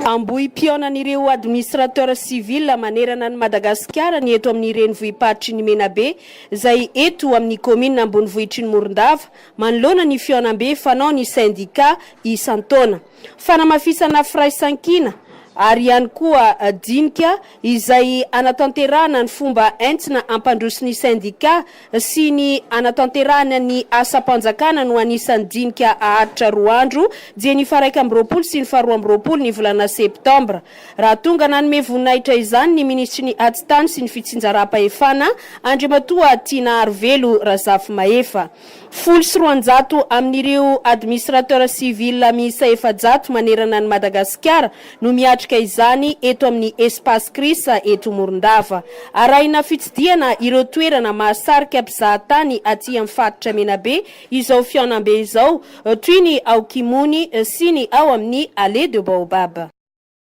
Amboim-pionan'ireo administrateur civil manerana ny Madagasikara ny eto amin'ny renivohiparitry ny Menabe izay eto amin'ny commune Ambonivohitry ny Morondava manoloana ny fionam-be fanao ny syndicat isan-taona. Fanamafisana firaisankina ary ihany koa dinika izay anatanterahana ny fomba entina ampandroso ny syndicat sy ny anatanterahana ny asa-panjakana no anisan'ny dinika aharitra 2 andro dia ny 1 sy ny 2 ny volana septambra. Raha tonga nanome voninahitra izany ny ministry ny atitany sy ny fitsinjaram-pahefana Andriamatoa Tina Arvelo Razafimahefa. 700 amin'ireo administrateur civil miisa 700 manerana ny Madagasikara no miatrika izany eto amin'ny espace Krisa eto Morondava. Arahina fitsidiana ireo toerana mahasarika mpizahatany aty amin'ny faritra Menabe izao fionam-be izao toy ny ao Kimony sy ny ao amin'ny Allée de Baobab.